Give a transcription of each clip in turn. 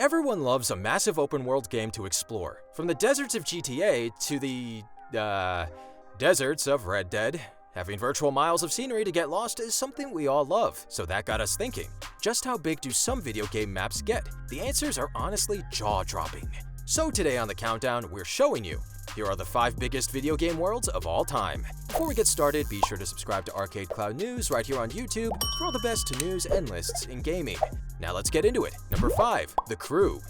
Everyone loves a massive open-world game to explore. From the deserts of GTA to the, deserts of Red Dead, having virtual miles of scenery to get lost is something we all love. So that got us thinking, just how big do some video game maps get? The answers are honestly jaw-dropping. So today on the Countdown, we're showing you. Here are the 5 biggest video game worlds of all time. Before we get started, be sure to subscribe to ArcadeCloud News right here on YouTube for all the best news and lists in gaming. Now let's get into it. Number 5. The Crew.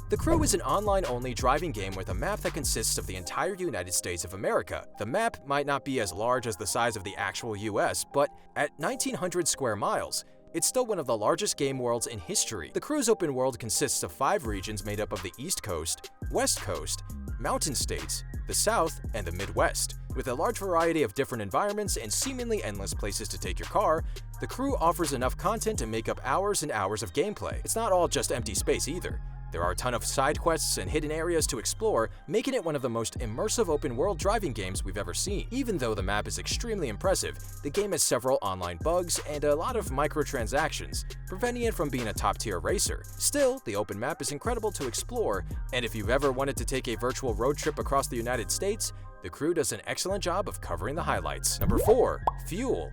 The Crew is an online-only driving game with a map that consists of the entire United States of America. The map might not be as large as the size of the actual US, but at 1,900 square miles, it's still one of the largest game worlds in history. The Crew's open world consists of 5 regions made up of the East Coast, West Coast, Mountain States, the South, and the Midwest. With a large variety of different environments and seemingly endless places to take your car, The Crew offers enough content to make up hours and hours of gameplay. It's not all just empty space either. There are a ton of side quests and hidden areas to explore, making it one of the most immersive open-world driving games we've ever seen. Even though the map is extremely impressive, the game has several online bugs and a lot of microtransactions, preventing it from being a top-tier racer. Still, the open map is incredible to explore, and if you've ever wanted to take a virtual road trip across the United States, The Crew does an excellent job of covering the highlights. Number 4. Fuel.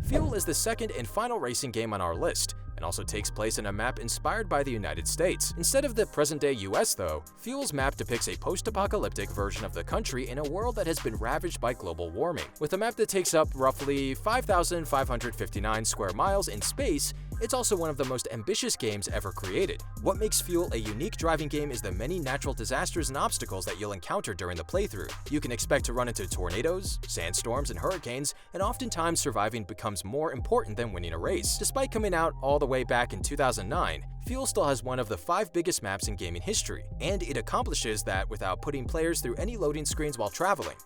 Fuel is the second and final racing game on our list, and also takes place in a map inspired by the United States. Instead of the present-day US though, Fuel's map depicts a post-apocalyptic version of the country in a world that has been ravaged by global warming. With a map that takes up roughly 5,559 square miles in space, it's also one of the most ambitious games ever created. What makes Fuel a unique driving game is the many natural disasters and obstacles that you'll encounter during the playthrough. You can expect to run into tornadoes, sandstorms, and hurricanes, and oftentimes surviving becomes more important than winning a race. Despite coming out all the way back in 2009, Fuel still has one of the 5 biggest maps in gaming history, and it accomplishes that without putting players through any loading screens while traveling.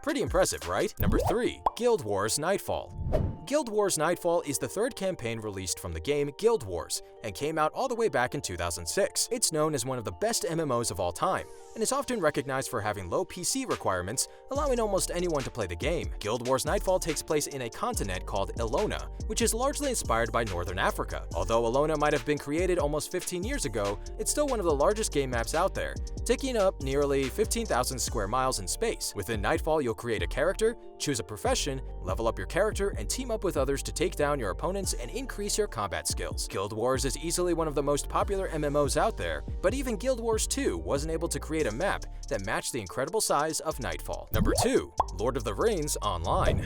Pretty impressive, right? Number 3. Guild Wars Nightfall. Guild Wars Nightfall is the 3rd campaign released from the game Guild Wars, and came out all the way back in 2006. It's known as one of the best MMOs of all time, and is often recognized for having low PC requirements, allowing almost anyone to play the game. Guild Wars Nightfall takes place in a continent called Elona, which is largely inspired by Northern Africa. Although Elona might have been created almost 15 years ago, it's still one of the largest game maps out there, taking up nearly 15,000 square miles in space. Within Nightfall, you'll create a character, choose a profession, level up your character, and team up with others to take down your opponents and increase your combat skills. Guild Wars is easily one of the most popular MMOs out there, but even Guild Wars 2 wasn't able to create a map that matched the incredible size of Nightfall. Number 2. Lord of the Rings Online.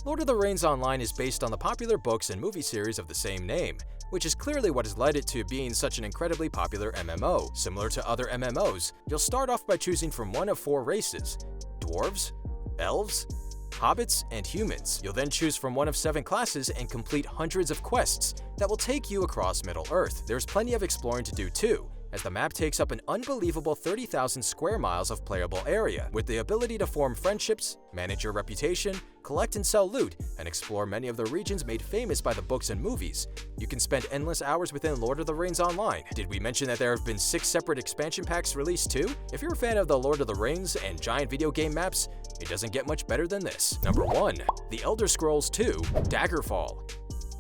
Lord of the Rings Online is based on the popular books and movie series of the same name, which is clearly what has led it to being such an incredibly popular MMO. Similar to other MMOs, you'll start off by choosing from one of 4 races: dwarves, elves, hobbits, and humans. You'll then choose from one of 7 classes and complete hundreds of quests that will take you across Middle-earth. There's plenty of exploring to do too, as the map takes up an unbelievable 30,000 square miles of playable area, with the ability to form friendships, manage your reputation, collect and sell loot, and explore many of the regions made famous by the books and movies. You can spend endless hours within Lord of the Rings Online. Did we mention that there have been 6 separate expansion packs released too? If you're a fan of the Lord of the Rings and giant video game maps, it doesn't get much better than this. Number 1. The Elder Scrolls 2 Daggerfall.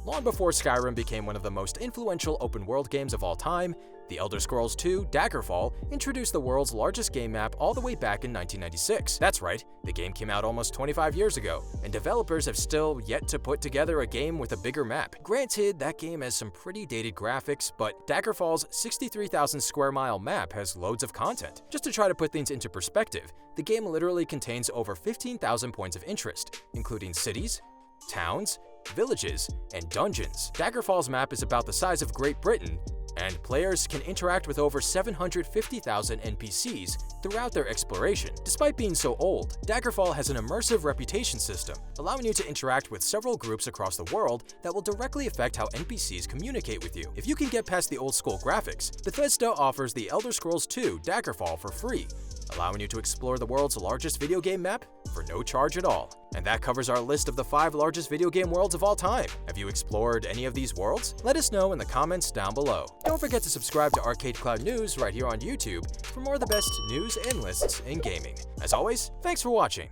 Long before Skyrim became one of the most influential open-world games of all time, The Elder Scrolls 2 Daggerfall introduced the world's largest game map all the way back in 1996. That's right, the game came out almost 25 years ago, and developers have still yet to put together a game with a bigger map. Granted, that game has some pretty dated graphics, but Daggerfall's 63,000 square mile map has loads of content. Just to try to put things into perspective, the game literally contains over 15,000 points of interest, including cities, towns, villages, and dungeons. Daggerfall's map is about the size of Great Britain, and players can interact with over 750,000 NPCs throughout their exploration. Despite being so old, Daggerfall has an immersive reputation system, allowing you to interact with several groups across the world that will directly affect how NPCs communicate with you. If you can get past the old-school graphics, Bethesda offers The Elder Scrolls 2 Daggerfall for free, allowing you to explore the world's largest video game map for no charge at all. And that covers our list of the 5 largest video game worlds of all time. Have you explored any of these worlds? Let us know in the comments down below. Don't forget to subscribe to ArcadeCloud News right here on YouTube for more of the best news and lists in gaming. As always, thanks for watching.